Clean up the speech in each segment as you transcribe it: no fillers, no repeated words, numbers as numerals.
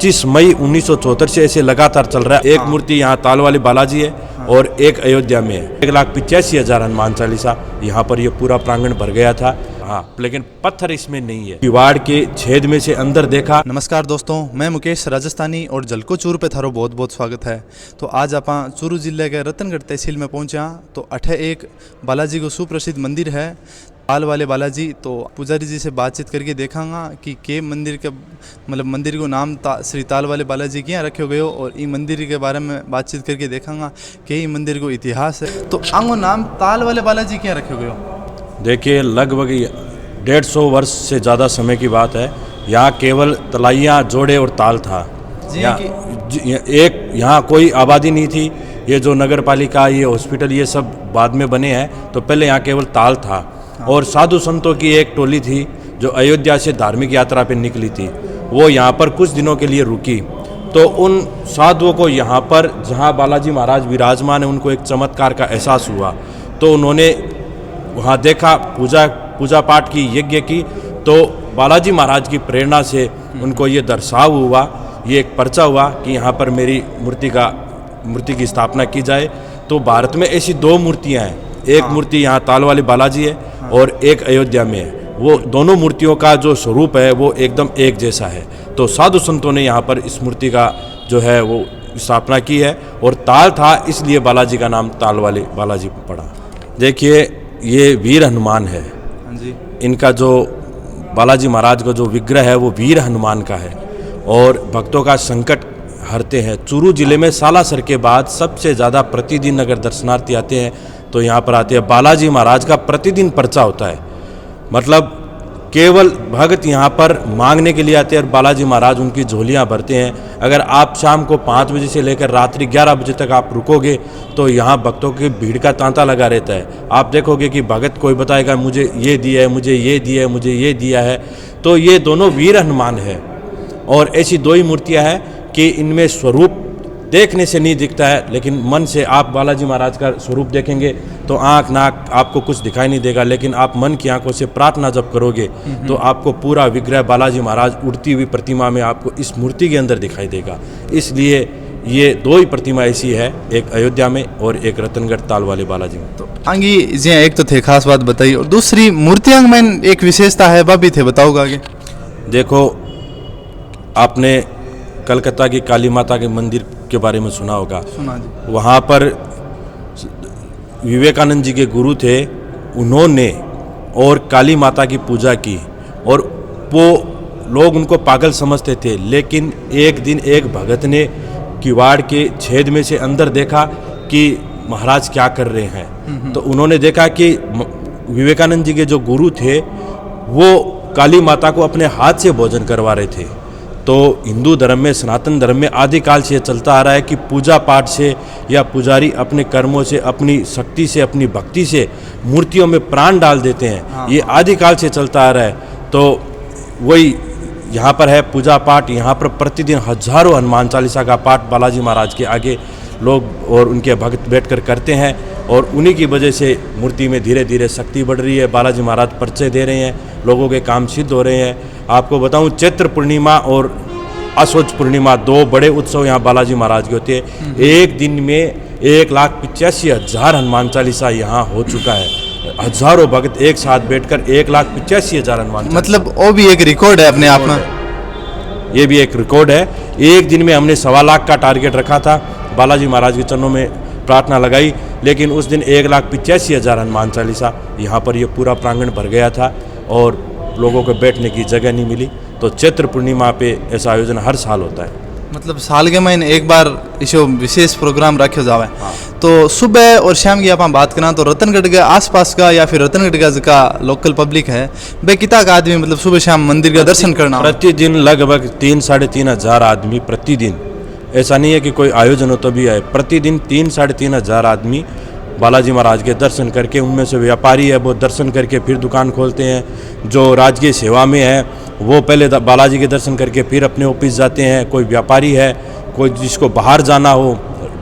25 मई 1974 से ऐसे लगातार चल रहा है। एक मूर्ति यहाँ ताल वाले बालाजी है और एक अयोध्या में है। 1,85,000 हनुमान चालीसा यहाँ पर ये पूरा प्रांगण भर गया था। हाँ, लेकिन पत्थर इसमें नहीं है। किवाड़ के छेद में से अंदर देखा। नमस्कार दोस्तों, मैं मुकेश राजस्थानी और जलको चूरू पे थारो बहुत बहुत स्वागत है। तो आज आप चूरू जिले के रतनगढ़ तहसील में पहुंचा तो अठे एक बालाजी को सुप्रसिद्ध मंदिर है ताल वाले बालाजी। तो पुजारी जी से बातचीत करके देखांगा कि के मंदिर के मतलब मंदिर को नाम श्री ताल वाले बालाजी क्या रखे गए हो और ये मंदिर के बारे में बातचीत करके देखांगा कि ये मंदिर को इतिहास है। तो आंगो नाम ताल वाले बालाजी क्या रखे गए हो? देखिए, लगभग 150 वर्ष से ज़्यादा समय की बात है। यहाँ केवल तलाइयाँ, जोड़े और ताल था। यहाँ कोई आबादी नहीं थी। ये जो नगर पालिका, ये हॉस्पिटल, ये सब बाद में बने हैं। तो पहले यहाँ केवल ताल था। और साधु संतों की एक टोली थी जो अयोध्या से धार्मिक यात्रा पर निकली थी। वो यहाँ पर कुछ दिनों के लिए रुकी। तो उन साधुओं को यहाँ पर, जहाँ बालाजी महाराज विराजमान है, उनको एक चमत्कार का एहसास हुआ। तो उन्होंने वहाँ देखा, पूजा पाठ की, यज्ञ की। तो बालाजी महाराज की प्रेरणा से उनको ये दर्शाव हुआ, ये एक पर्चा हुआ कि यहाँ पर मेरी मूर्ति की स्थापना की जाए। तो भारत में ऐसी 2 मूर्तियाँ हैं। एक मूर्ति यहाँ ताल वाले बालाजी है और एक अयोध्या में है। वो दोनों मूर्तियों का जो स्वरूप है वो एकदम एक जैसा है। तो साधु संतों ने यहाँ पर इस मूर्ति का जो है वो स्थापना की है। और ताल था, इसलिए बालाजी का नाम ताल वाले बालाजी पड़ा। देखिए, ये वीर हनुमान है। जी। इनका जो बालाजी महाराज का जो विग्रह है वो वीर हनुमान का है और भक्तों का संकट हरते हैं। चूरू जिले में सालासर के बाद सबसे ज़्यादा प्रतिदिन अगर दर्शनार्थी आते हैं तो यहाँ पर आते हैं। बालाजी महाराज का प्रतिदिन पर्चा होता है। मतलब केवल भक्त यहाँ पर मांगने के लिए आते हैं और बालाजी महाराज उनकी झोलियाँ भरते हैं। अगर आप शाम को 5 बजे से लेकर रात्रि 11 बजे तक आप रुकोगे तो यहाँ भक्तों की भीड़ का तांता लगा रहता है। आप देखोगे कि भगत कोई बताएगा मुझे ये दिया है, मुझे ये दिया है, मुझे ये दिया है। तो ये दोनों वीर हनुमान है। और ऐसी 2 ही मूर्तियाँ हैं कि इनमें स्वरूप देखने से नहीं दिखता है, लेकिन मन से आप बालाजी महाराज का स्वरूप देखेंगे तो आँख नाक आपको कुछ दिखाई नहीं देगा। लेकिन आप मन की आंखों से प्रार्थना जब करोगे तो आपको पूरा विग्रह बालाजी महाराज उड़ती हुई प्रतिमा में आपको इस मूर्ति के अंदर दिखाई देगा। इसलिए ये 2 ही प्रतिमा ऐसी है, एक अयोध्या में और एक रतनगढ़ ताल वाले बालाजी में। तो आगे जी एक तो थे खास बात बताई और दूसरी मूर्तियां में एक विशेषता है, वह भी थे, बताओगे आगे? देखो, आपने कलकत्ता की काली माता के मंदिर के बारे में सुना होगा। सुना जी। वहाँ पर विवेकानंद जी के गुरु थे, उन्होंने और काली माता की पूजा की और वो लोग उनको पागल समझते थे। लेकिन एक दिन एक भगत ने किवाड़ के छेद में से अंदर देखा कि महाराज क्या कर रहे हैं। तो उन्होंने देखा कि विवेकानंद जी के जो गुरु थे वो काली माता को अपने हाथ से भोजन करवा रहे थे। तो हिंदू धर्म में, सनातन धर्म में आदिकाल से चलता आ रहा है कि पूजा पाठ से या पुजारी अपने कर्मों से, अपनी शक्ति से, अपनी भक्ति से मूर्तियों में प्राण डाल देते हैं। ये आदिकाल से चलता आ रहा है। तो वही यहाँ पर है पूजा पाठ। यहाँ पर प्रतिदिन हजारों हनुमान चालीसा का पाठ बालाजी महाराज के आगे लोग और उनके भक्त बैठकर करते हैं। और उन्हीं की वजह से मूर्ति में धीरे धीरे शक्ति बढ़ रही है। बालाजी महाराज परिचय दे रहे हैं, लोगों के काम सिद्ध हो रहे हैं। आपको बताऊं, चैत्र पूर्णिमा और असोज पूर्णिमा 2 बड़े उत्सव यहाँ बालाजी महाराज के होते हैं। एक दिन में 1,85,000 हनुमान चालीसा यहाँ हो चुका है। हजारों भक्त एक साथ बैठकर 1,85,000 हनुमान, मतलब वो भी एक रिकॉर्ड है अपने आप में। ये भी एक रिकॉर्ड है। एक दिन में हमने 1.25 लाख का टारगेट रखा था। बालाजी महाराज के चरणों में प्रार्थना लगाई, लेकिन उस दिन 1,85,000 हनुमान चालीसा यहाँ पर ये पूरा प्रांगण भर गया था और लोगों को बैठने की जगह नहीं मिली। तो चैत्र पूर्णिमा पे ऐसा आयोजन हर साल होता है। मतलब साल के महीने एक बार इसे विशेष प्रोग्राम रखे जावे। तो सुबह और शाम की आप बात करें तो रतनगढ़ के आसपास का या फिर रतनगढ़ का लोकल पब्लिक है, वे कितना का आदमी मतलब सुबह शाम मंदिर का दर्शन करना? प्रतिदिन लगभग 3-3.5 आदमी प्रतिदिन। ऐसा नहीं है कि कोई आयोजन हो तो भी आए। प्रतिदिन 3-3.5 आदमी बालाजी महाराज के दर्शन करके, उनमें से व्यापारी है वो दर्शन करके फिर दुकान खोलते हैं। जो राजकीय सेवा में है वो पहले बालाजी के दर्शन करके फिर अपने ऑफिस जाते हैं। कोई व्यापारी है, कोई जिसको बाहर जाना हो,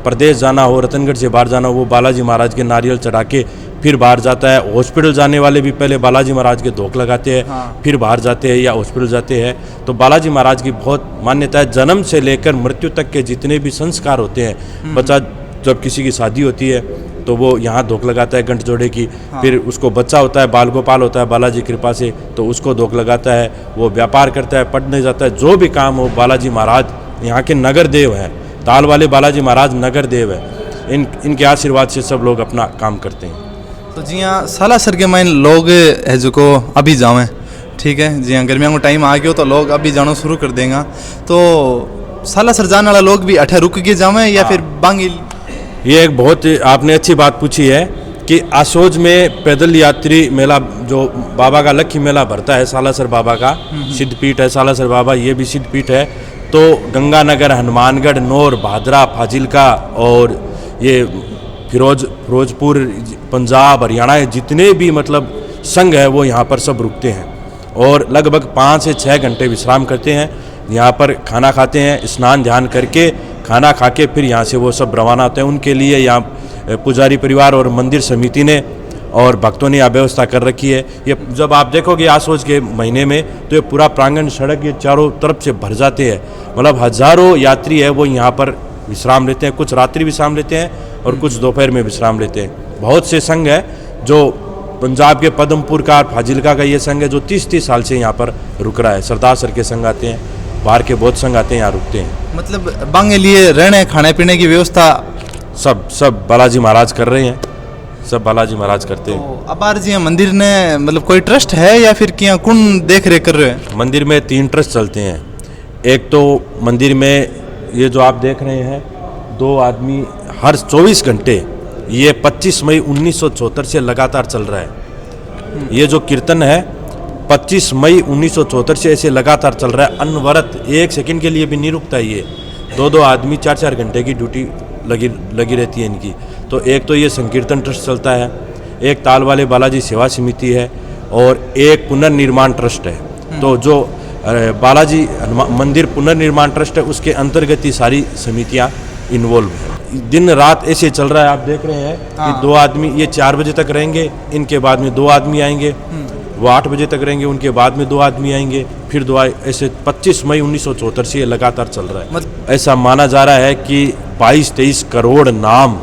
प्रदेश जाना हो, रतनगढ़ से बाहर जाना हो, वो बालाजी महाराज के नारियल चढ़ा के फिर बाहर जाता है। हॉस्पिटल जाने वाले भी पहले बालाजी महाराज के धोख लगाते हैं, फिर बाहर जाते हैं या हॉस्पिटल जाते हैं। तो बालाजी महाराज की बहुत मान्यता है, जन्म से लेकर मृत्यु तक के जितने भी संस्कार होते हैं, बच्चा जब किसी की शादी होती है तो वो यहाँ धोख लगाता है गंठ जोड़े की, फिर उसको बच्चा होता है, बाल गोपाल होता है बालाजी कृपा से, तो उसको धोख लगाता है, वो व्यापार करता है, पढ़ने जाता है, जो भी काम हो बालाजी महाराज यहाँ के नगर देव हैं। ताल वाले बालाजी महाराज नगर देव है, इनके आशीर्वाद से सब लोग अपना काम करते हैं। तो जी हाँ सालासर के माइन लोग है जो को अभी जावें, ठीक है जी हाँ, गर्मियों का टाइम आ गया तो लोग अभी जाना शुरू कर देंगे। तो सालासर जाने वाला लोग भी अठे रुक के जावें या फिर बांगी? ये एक बहुत आपने अच्छी बात पूछी है कि आसोज में पैदल यात्री मेला जो बाबा का लक्खी मेला भरता है, सालासर बाबा का सिद्धपीठ है सालासर बाबा, ये भी सिद्धपीठ है। तो गंगानगर, हनुमानगढ़, नौर, भादरा, फाजिलका और ये फिरोजपुर, पंजाब, हरियाणा, जितने भी मतलब संघ है वो यहाँ पर सब रुकते हैं और लगभग 5 से 6 घंटे विश्राम करते हैं। यहाँ पर खाना खाते हैं, स्नान ध्यान करके खाना खा के फिर यहाँ से वो सब रवाना होते हैं। उनके लिए यहाँ पुजारी परिवार और मंदिर समिति ने और भक्तों ने यहाँ व्यवस्था कर रखी है। ये जब आप देखोगे आसोज के महीने में तो ये पूरा प्रांगण सड़क ये चारों तरफ से भर जाते हैं, मतलब हजारों यात्री है वो यहाँ पर विश्राम लेते हैं। कुछ रात्रि विश्राम लेते हैं और कुछ दोपहर में विश्राम लेते हैं। बहुत से संघ है, जो पंजाब के पदमपुर का, फाजिलका का ये संघ है जो 30-30 साल से यहाँ पर रुक रहा है। सरदार सर के संघ आते हैं, बाहर के बहुत संघ आते हैं, यहाँ रुकते हैं। मतलब बांगे लिए रहने खाने पीने की व्यवस्था सब बालाजी महाराज कर रहे हैं, सब बालाजी महाराज करते हैं। तो अब आर जी मंदिर ने मतलब कोई ट्रस्ट है या फिर क्या कौन देख रेख कर रहे हैं? मंदिर में 3 ट्रस्ट चलते हैं। एक तो मंदिर में ये जो आप देख रहे हैं 2 आदमी हर 24 घंटे, ये 25 मई 1974 से लगातार चल रहा है। ये जो कीर्तन है 25 मई 1974 से ऐसे लगातार चल रहा है, अनवरत, 1 सेकंड के लिए भी नहीं रुकता। ये 2-2 आदमी 4-4 घंटे की ड्यूटी लगी रहती है इनकी। तो एक तो ये संकीर्तन ट्रस्ट चलता है, एक ताल वाले बालाजी सेवा समिति है और एक पुनर्निर्माण ट्रस्ट है। तो जो बालाजी मंदिर पुनर्निर्माण ट्रस्ट है उसके अंतर्गत ही सारी समितियां इन्वॉल्व हैं। दिन रात ऐसे चल रहा है। आप देख रहे हैं कि 2 आदमी ये 4 बजे तक रहेंगे, इनके बाद में 2 आदमी आएंगे, वो 8 बजे तक रहेंगे, उनके बाद में 2 आदमी आएंगे, फिर 2 ऐसे 25 मई 1974 से ये लगातार चल रहा है। ऐसा माना जा रहा है कि 22-23 करोड़ नाम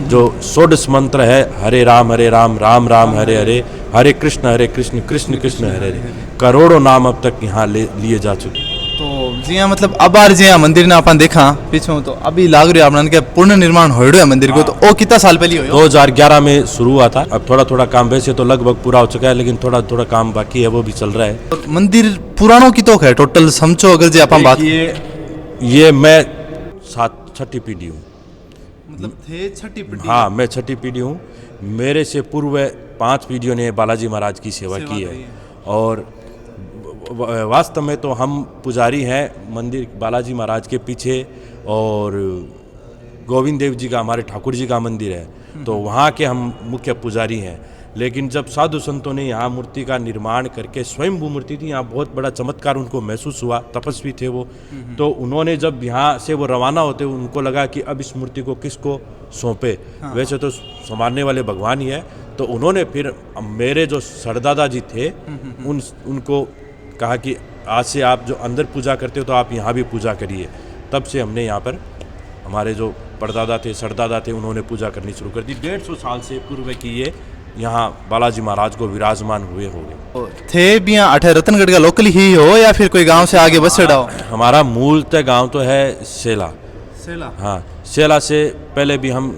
जो षोडश मंत्र है, हरे राम राम राम हरे हरे, हरे कृष्ण कृष्ण कृष्ण हरे हरे, करोड़ों नाम अब तक यहाँ लिए जा चुके। तो जी हाँ मतलब अब आर जी हाँ मंदिर ने अपन देखा पीछे तो अभी लाग रही है अपन के पूर्ण निर्माण हो रहा है मंदिर को। तो वो कितना साल पहले हो? 2011 में शुरू हुआ था। अब थोड़ा काम वैसे तो लगभग पूरा हो चुका है, लेकिन थोड़ा काम बाकी है, वो भी चल रहा है। और मंदिर पुरानों की तो है टोटल समझो अगर जी अपन बात, ये मैं 6ठी पीढ़ी हूँ, मतलब थे 6ठी पीढ़ी। हाँ मैं 6ठी पीढ़ी हूँ। मेरे से पूर्व 5 पीढ़ियों ने बालाजी महाराज की सेवा की है और वास्तव में तो हम पुजारी हैं मंदिर बालाजी महाराज के पीछे, और गोविंद देव जी का, हमारे ठाकुर जी का मंदिर है, तो वहाँ के हम मुख्य पुजारी हैं। लेकिन जब साधु संतों ने यहाँ मूर्ति का निर्माण करके, स्वयंभू मूर्ति थी, यहाँ बहुत बड़ा चमत्कार उनको महसूस हुआ, तपस्वी थे वो, तो उन्होंने जब यहाँ से वो रवाना होते उनको लगा कि अब इस मूर्ति को किसको सौंपे। वैसे तो संभालने वाले भगवान ही है, तो उन्होंने फिर मेरे जो सरदादा जी थे उनको कहा कि आज से आप जो अंदर पूजा करते हो तो आप यहाँ भी पूजा करिए। तब से हमने यहाँ पर, हमारे जो परदादा थे, सरदादा थे, उन्होंने पूजा करनी शुरू कर दी। 150 साल से पूर्व की ये यहाँ बालाजी महाराज को विराजमान हुए हो गए थे भी। यहाँ अठे रतनगढ़ का लोकल ही हो या फिर कोई गांव से आगे बसेड़ा हो? हमारा मूलतः गांव तो है सेला। हाँ, सेला से पहले भी हम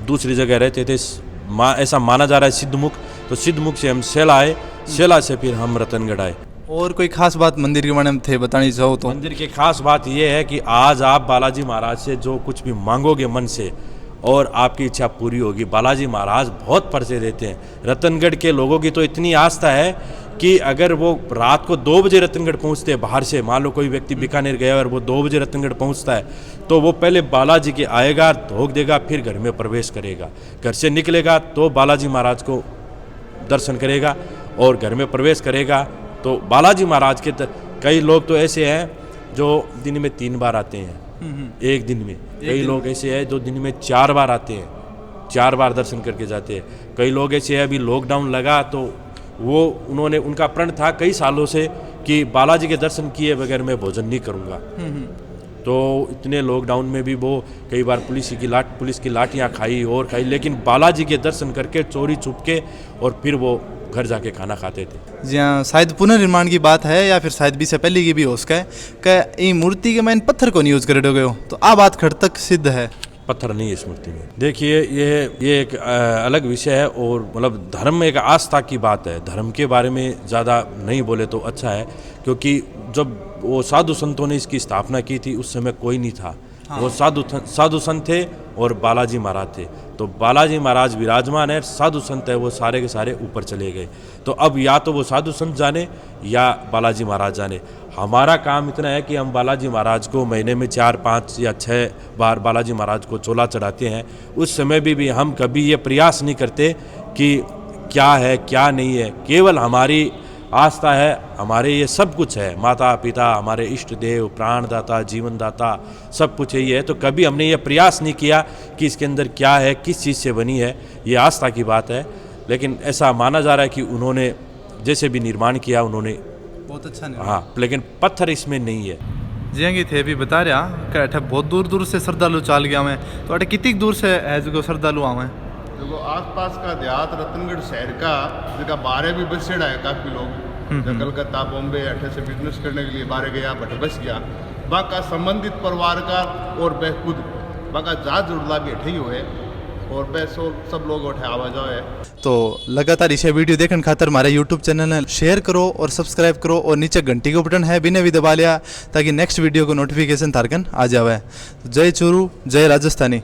दूसरी जगह रहते थे। ऐसा माना जा रहा है सिद्धमुख, तो सिद्धमुख से हम सेला आए, सेला से फिर हम रतनगढ़ आए। और कोई खास बात मंदिर के बारे में थे बतानी चाहो तो? मंदिर की खास बात यह है कि आज आप बालाजी महाराज से जो कुछ भी मांगोगे मन से और आपकी इच्छा पूरी होगी। बालाजी महाराज बहुत परसे देते हैं। रतनगढ़ के लोगों की तो इतनी आस्था है कि अगर वो रात को 2 बजे रतनगढ़ पहुंचते हैं बाहर से, मान लो कोई व्यक्ति बीकानेर गया और वो 2 बजे रतनगढ़ पहुंचता है, तो वो पहले बालाजी के आएगा, धोख देगा, फिर घर में प्रवेश करेगा। घर से निकलेगा तो बालाजी महाराज को दर्शन करेगा और घर में प्रवेश करेगा। तो बालाजी महाराज के कई लोग तो ऐसे हैं जो दिन में 3 बार आते हैं एक दिन में, कई लोग ऐसे हैं जो दिन में 4 बार आते हैं 4 बार दर्शन करके जाते हैं। कई लोग ऐसे हैं, अभी लॉकडाउन लगा तो वो उन्होंने उनका प्रण था कई सालों से कि बालाजी के दर्शन किए बगैर मैं भोजन नहीं करूँगा। तो इतने लॉकडाउन में भी वो कई बार पुलिस की लाठियाँ खाई और खाई, लेकिन बालाजी के दर्शन करके चोरी छुप के और फिर वो घर जाके खाना खाते थे। जी हाँ, शायद पुनर्निर्माण की बात है या फिर शायद भी से पहले की भी हो सके कि ये मूर्ति के मैंने पत्थर को नहीं यूज कर दोगे हो, तो आ बात खड़ तक सिद्ध है। पत्थर नहीं है इस मूर्ति में। देखिए ये एक अलग विषय है और मतलब धर्म एक आस्था की बात है। धर्म के बारे में ज़्यादा नहीं बोले तो अच्छा है, क्योंकि जब वो साधु संतों ने इसकी स्थापना की थी उस समय कोई नहीं था। वो साधु संत थे और बालाजी महाराज थे। तो बालाजी महाराज विराजमान है, साधु संत है वो सारे के सारे ऊपर चले गए। तो अब या तो वो साधु संत जाने या बालाजी महाराज जाने। हमारा काम इतना है कि हम बालाजी महाराज को महीने में 4, 5 या 6 बार बालाजी महाराज को चोला चढ़ाते हैं। उस समय भी हम कभी ये प्रयास नहीं करते कि क्या है क्या नहीं है। केवल हमारी आस्था है, हमारे ये सब कुछ है, माता पिता, हमारे इष्ट देव, प्राणदाता, जीवनदाता, सब कुछ यही है। तो कभी हमने ये प्रयास नहीं किया कि इसके अंदर क्या है, किस चीज़ से बनी है। ये आस्था की बात है, लेकिन ऐसा माना जा रहा है कि उन्होंने जैसे भी निर्माण किया उन्होंने बहुत अच्छा नहीं। हाँ, लेकिन पत्थर इसमें नहीं है। जी थे भी बता रहा कि अठे बहुत दूर दूर से श्रद्धालु चाल गया मैं, तो अठे कितनी दूर से है जो श्रद्धालु आवे? देखो आसपास का देहात रतनगढ़ शहर का जगह बारह भी बसेड़ा है काफ़ी लोग। कलकत्ता, बॉम्बे अठे से बिजनेस करने के लिए बारह गया, बट बस गया। बाका संबंधित परिवार का और वह खुद बाका जहाज जुड़ला भी अठे ही हुए और पैसों सब लोग उठे आवाज है। तो लगातार इसे वीडियो देखने खातर हमारे यूट्यूब चैनल ने शेयर करो और सब्सक्राइब करो और नीचे घंटी का बटन है बिना भी दबा लिया ताकि नेक्स्ट वीडियो को नोटिफिकेशन थारकन आ जावे। जय चूरू, जय राजस्थानी।